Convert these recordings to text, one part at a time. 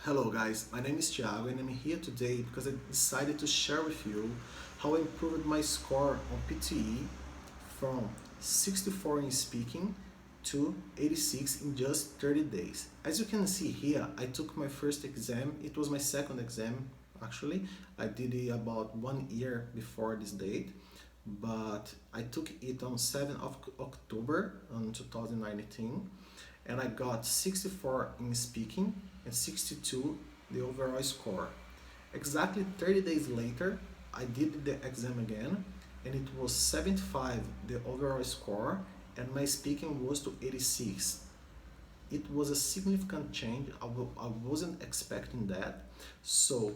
Hello guys, my name is Thiago and I'm here today because I decided to share with you how I improved my score on PTE from 64 in speaking to 86 in just 30 days. As you can see here, I took my first exam. It was my second exam actually. I did it about 1 year before this date, but I took it on 7th of October on 2019 and I got 64 in speaking and 62 the overall score. Exactly 30 days later, I did the exam again and it was 75 the overall score and my speaking was to 86. It was a significant change. I wasn't expecting that. So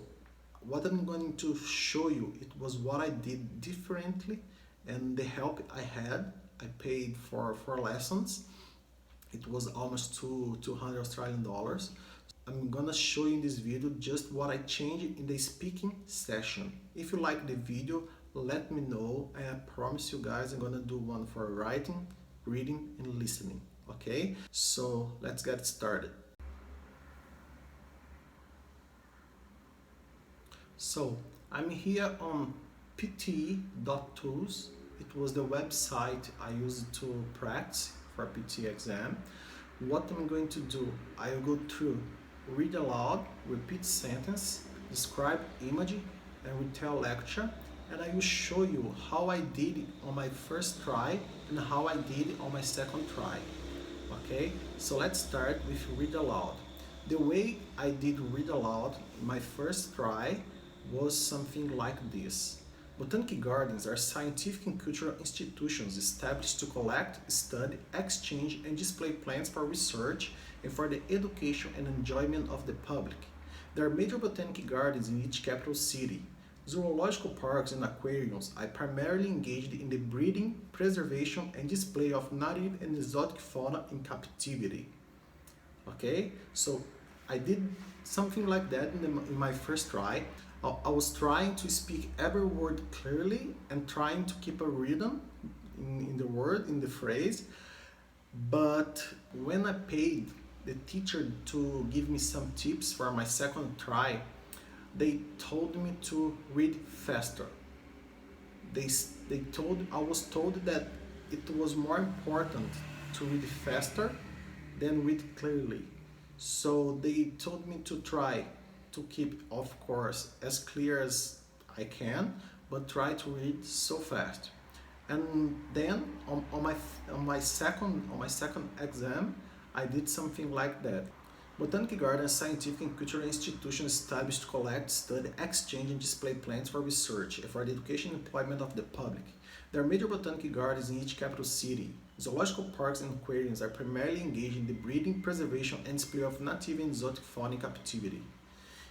what I'm going to show you, it was what I did differently and the help I had. I paid for 4 lessons. It was almost 200 Australian dollars. I'm gonna show you in this video just what I changed in the speaking session. If you like the video, let me know and I promise you guys I'm gonna do one for writing, reading and listening. Okay, so let's get started. So I'm here on PTE.tools. It was the website I used to practice for PTE exam. What I'm going to do, I'll go through read aloud, repeat sentence, describe image, and retell lecture, and I will show you how I did it on my first try and how I did it on my second try. Okay, so let's start with read aloud. The way I did read aloud in my first try was something like this. Botanic gardens are scientific and cultural institutions established to collect, study, exchange, and display plants for research and for the education and enjoyment of the public. There are major botanic gardens in each capital city. Zoological parks and aquariums are primarily engaged in the breeding, preservation, and display of native and exotic fauna in captivity. Okay, so I did something like that in my first try. I was trying to speak every word clearly and trying to keep a rhythm in the word, in the phrase. But when I paid the teacher to give me some tips for my second try, they told me to read faster. I was told that it was more important to read faster than read clearly. So they told me to try to keep, of course, as clear as I can, but try to read so fast. And then on my second exam, I did something like that. Botanic gardens, scientific and cultural institutions established to collect, study, exchange, and display plants for research and for the education and employment of the public. There are major botanic gardens in each capital city. Zoological parks and aquariums are primarily engaged in the breeding, preservation, and display of native and exotic fauna in captivity.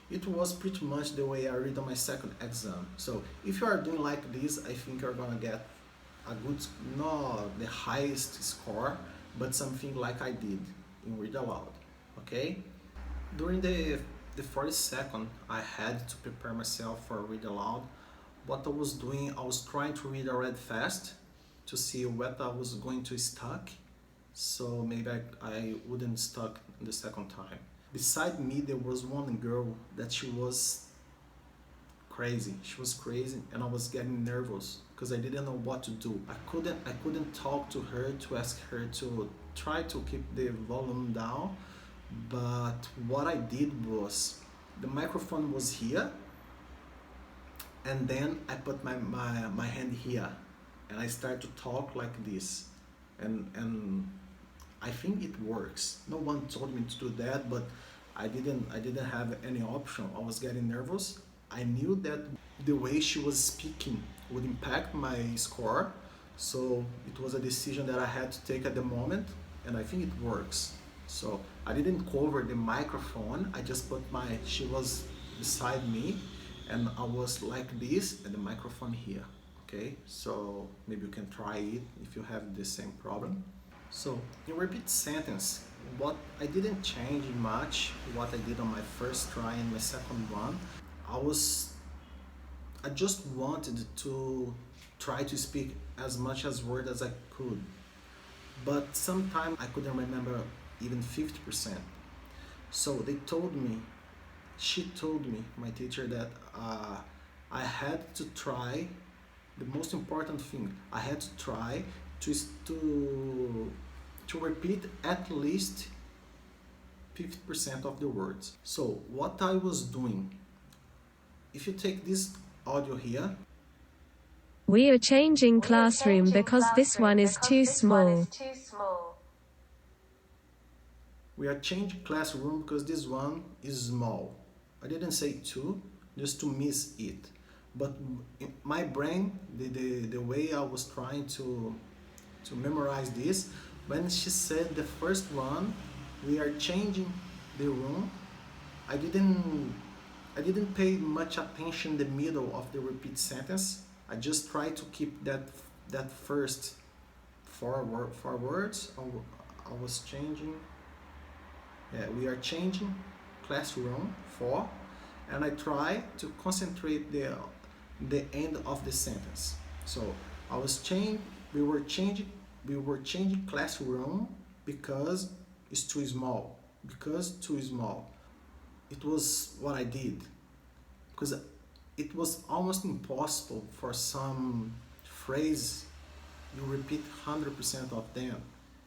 It was pretty much the way I read on my second exam. So if you are doing like this, I think you're gonna get a good, not the highest score, but something like I did in read aloud. Okay? During the 40-second, I had to prepare myself for read aloud. What I was doing, I was trying to read already fast to see what I was going to stuck. So maybe I wouldn't stuck the second time. Beside me, there was one girl that she was crazy. She was crazy and I was getting nervous because I didn't know what to do. I couldn't talk to her to ask her to try to keep the volume down. But what I did was, the microphone was here and then I put my hand here and I started to talk like this. And I think it works. No one told me to do that, but I didn't have any option. I was getting nervous. I knew that the way she was speaking would impact my score, so it was a decision that I had to take at the moment, and I think it works. So I didn't cover the microphone. I just put she was beside me, and I was like this, and the microphone here. Okay, so maybe you can try it if you have the same problem. So in repeat sentence, what I didn't change much what I did on my first try and my second one. I just wanted to try to speak as much as word as I could, but sometimes I couldn't remember even 50%. So they told me she told me, my teacher, that I had to try the most important thing. I had to try to to repeat at least 50% of the words. So what I was doing, if you take this audio here, We are changing classroom because this one is too small. we are changing classroom because this one is small. I didn't say two, just to miss it. But in my brain, the way I was trying to memorize this, when she said the first one, we are changing the room, I didn't pay much attention in the middle of the repeat sentence. I just tried to keep that first four words. I was changing. Yeah, we are changing classroom for, and I try to concentrate the end of the sentence. So I was changing. We were changing classroom because it's too small. Because too small. It was what I did, because it was almost impossible for some phrase you repeat 100% of them.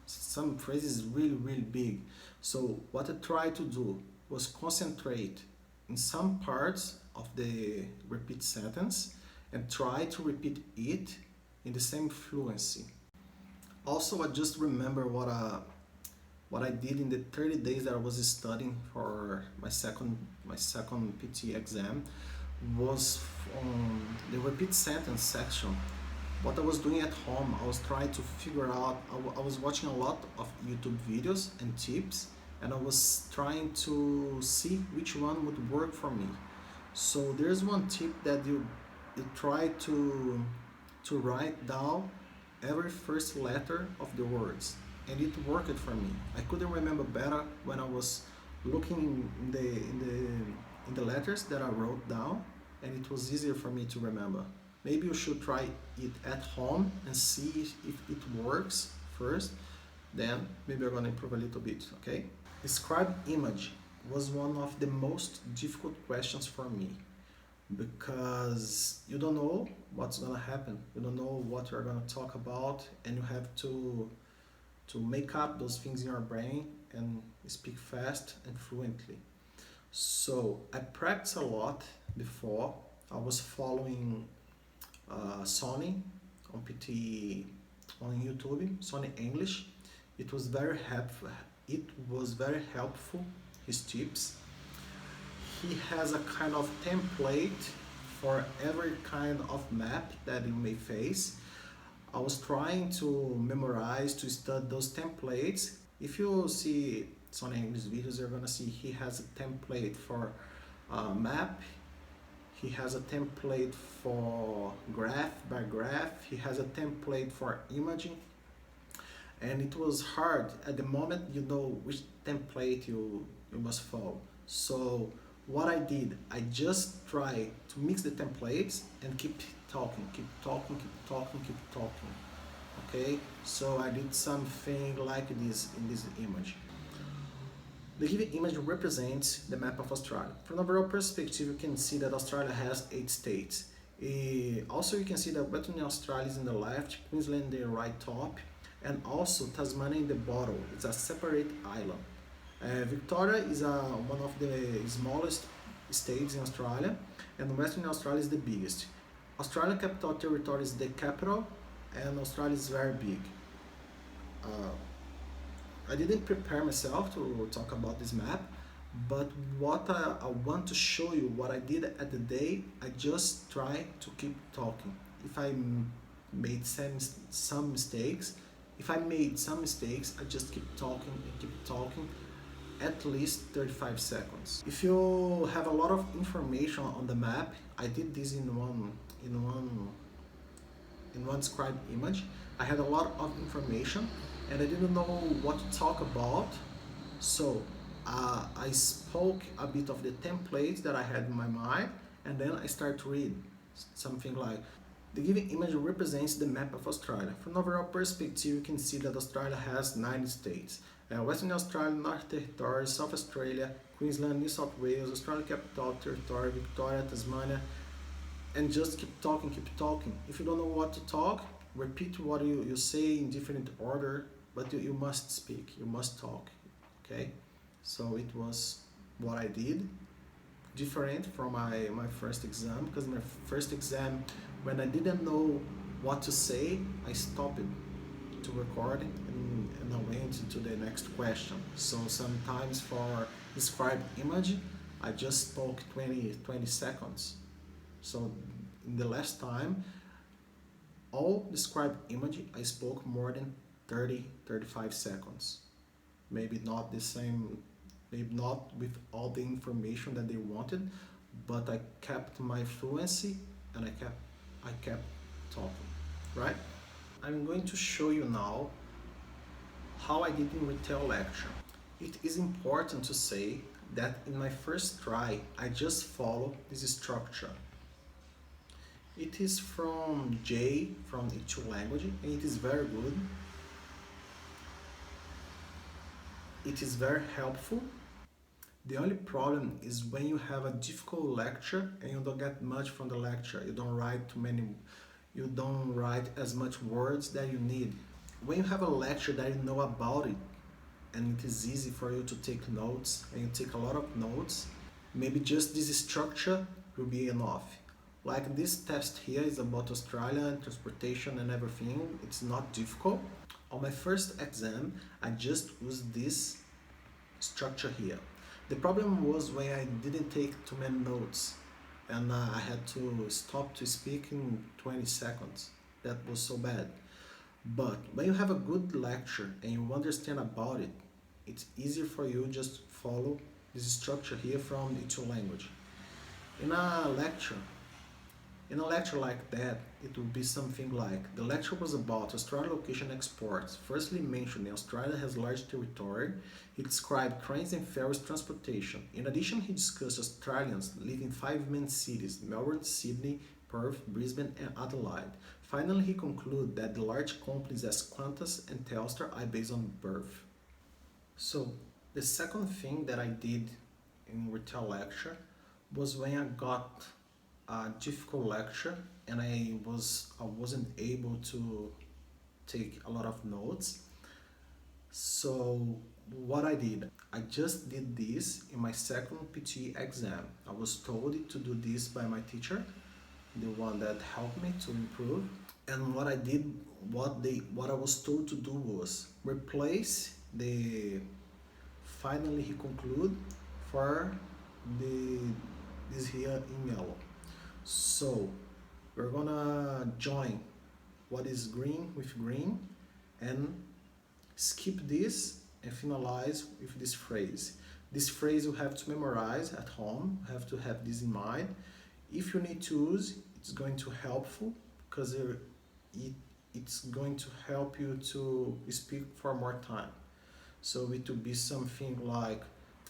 Some phrases really big. So what I tried to do was concentrate in some parts of the repeat sentence and try to repeat it in the same fluency. Also, I just remember what I did in the 30 days that I was studying for my second PTE exam was on the repeat sentence section. What I was doing at home, I was trying to figure out, I was watching a lot of YouTube videos and tips, and I was trying to see which one would work for me. So there's one tip that you try to write down every first letter of the words, and it worked for me. I couldn't remember better when I was looking in the letters that I wrote down, and it was easier for me to remember. Maybe you should try it at home and see if it works first. Then maybe I'm gonna improve a little bit, okay? Describe image was one of the most difficult questions for me, because you don't know what's gonna happen. You don't know what you're gonna talk about, and you have to make up those things in your brain and speak fast and fluently. So I practiced a lot before. I was following Sony on PTE on YouTube, Sony English. It was very helpful. His tips. He has a kind of template for every kind of map that you may face. I was trying to memorize, to study those templates. If you see Sony English videos, you're gonna see he has a template for map. He has a template for graph by graph. He has a template for imaging. And it was hard. At the moment, you know which template you must follow. So what I did, I just try to mix the templates and keep talking. Okay, so I did something like this in this image. The given image represents the map of Australia. From an overall perspective, you can see that Australia has 8 states. Also, you can see that Western Australia is in the left, Queensland in the right top, and also Tasmania in the bottom. It's a separate island. Victoria is one of the smallest states in Australia, and Western Australia is the biggest. Australian Capital Territory is the capital, and Australia is very big. I didn't prepare myself to talk about this map, but what I want to show you, what I did at the day, I just try to keep talking. If I made some mistakes, I just keep talking at least 35 seconds. If you have a lot of information on the map, I did this in one scribed image. I had a lot of information and I didn't know what to talk about, so I spoke a bit of the templates that I had in my mind, and then I started to read something like, the given image represents the map of Australia. From an overall perspective, you can see that Australia has 9 states. Western Australia, North Territory, South Australia, Queensland, New South Wales, Australia Capital Territory, Victoria, Tasmania, and just keep talking, keep talking. If you don't know what to talk, repeat what you say in different order, but you must speak, you must talk, okay? So it was what I did, different from my first exam, because my first exam, when I didn't know what to say, I stopped it to record and I went to the next question. So sometimes for describe image, I just spoke 20 seconds. So in the last time, all describe image, I spoke more than 35 seconds. Maybe not the same, maybe not with all the information that they wanted, but I kept my fluency and I kept talking, right? I'm going to show you now how I did in retail lecture. It is important to say that in my first try, I just follow this structure. It is from J, from E2 language, and it is very good. It is very helpful. The only problem is when you have a difficult lecture and you don't get much from the lecture. You don't write too many, you don't write as much words that you need. When you have a lecture that you know about it, and it is easy for you to take notes, and you take a lot of notes, maybe just this structure will be enough. Like this test here is about Australia and transportation and everything. It's not difficult. On my first exam, I just used this structure here. The problem was when I didn't take too many notes and I had to stop to speak in 20 seconds. That was so bad. But when you have a good lecture and you understand about it, it's easier for you just follow this structure here from the two language. In a lecture, in a lecture like that, it would be something like, the lecture was about Australia location exports. Firstly mentioned Australia has large territory. He described trains and ferries transportation. In addition, he discussed Australians live in 5 main cities, Melbourne, Sydney, Perth, Brisbane and Adelaide. Finally, he concluded that the large companies as Qantas and Telstra are based on Perth. So, the second thing that I did in retail lecture was when I got a difficult lecture and I wasn't able to take a lot of notes. So what I did, I just did this in my second PTE exam. I was told to do this by my teacher, the one that helped me to improve. And what I did, what I was told to do was replace the finally he conclude for this here in yellow. So we're gonna join what is green with green and skip this and finalize with this phrase. This phrase you have to memorize at home, you have to have this in mind. If you need to use, it's going to helpful because it's going to help you to speak for more time. So it will be something like,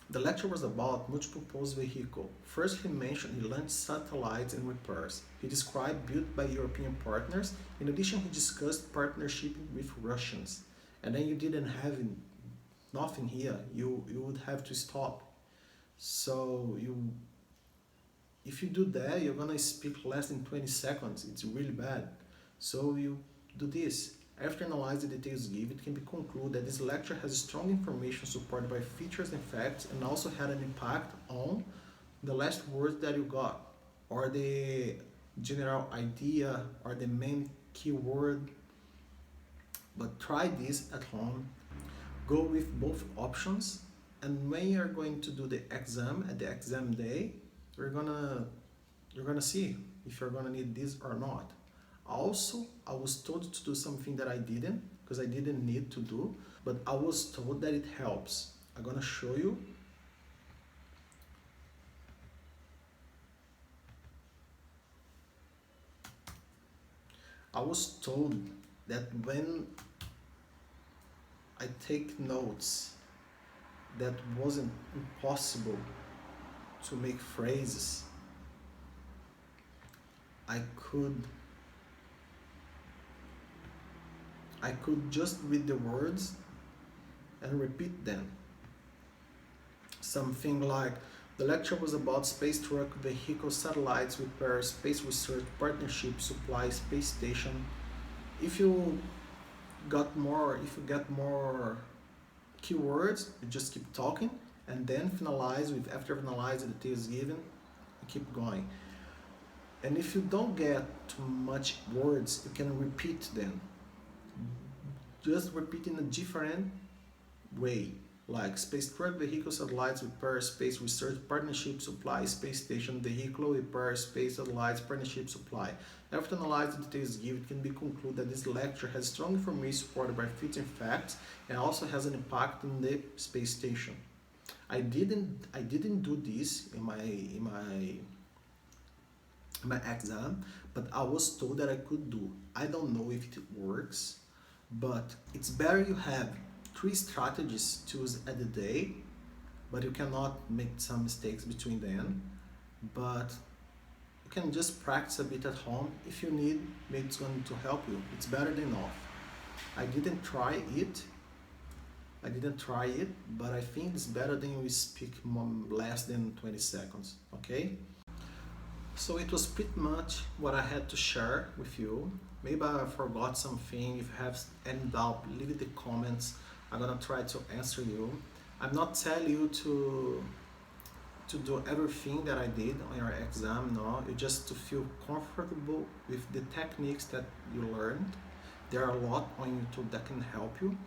the lecture was about multiple-purpose vehicle. First, he mentioned he launched satellites and repairs. He described built by European partners. In addition, he discussed partnership with Russians. And then you didn't have nothing here. You would have to stop. So if you do that, you're gonna speak less than 20 seconds. It's really bad. So you do this. After analyzing the details given, it can be concluded that this lecture has strong information supported by features and facts and also had an impact on the last words that you got, or the general idea, or the main keyword. But try this at home. Go with both options, and when you're going to do the exam at the exam day, you're gonna see if you're gonna need this or not. Also, I was told to do something that I didn't, because I didn't need to do, but I was told that it helps. I'm gonna show you. I was told that when I take notes that wasn't impossible to make phrases, I could just read the words and repeat them. something like the lecture was about space truck, vehicle, satellites, repair, space research, partnership, supply, space station. If you if you get more keywords, you just keep talking and then finalize with after finalize the details given, you keep going. And if you don't get too much words, you can repeat them. Just repeat in a different way, like space truck, vehicle, satellites, repair, space research, partnership, supply, space station, vehicle, repair, space, satellites, partnership, supply. After analyzing the details given, it can be concluded that this lecture has strong information supported by fitting facts and also has an impact on the space station. I didn't do this in my exam, but I was told that I could do. I don't know if it works, but it's better you have 3 strategies to use at the day, but you cannot make some mistakes between them. But you can just practice a bit at home. If you need, maybe it's going to help you. It's better than off. I didn't try it, but I think it's better than we speak less than 20 seconds, okay? So it was pretty much what I had to share with you. Maybe I forgot something. If you have any doubt, leave it in the comments. I'm gonna try to answer you. I'm not telling you to do everything that I did on your exam, no. You just to feel comfortable with the techniques that you learned. There are a lot on YouTube that can help you.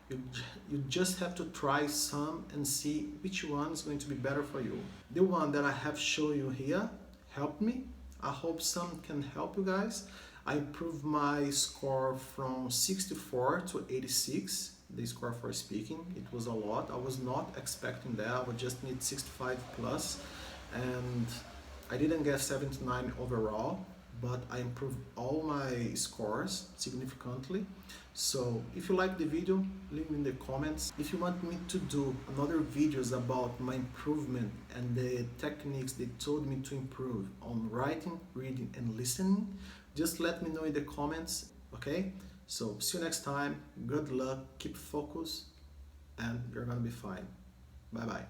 You just have to try some and see which one is going to be better for you. The one that I have shown you here helped me. I hope some can help you guys. I improved my score from 64 to 86, the score for speaking. It was a lot. I was not expecting that. I would just need 65 plus, and I didn't get 79 overall, but I improved all my scores significantly. So if you like the video, leave me in the comments. If you want me to do another videos about my improvement and the techniques they told me to improve on writing, reading and listening, just let me know in the comments, okay? So see you next time. Good luck, keep focused, and you're gonna be fine. Bye bye.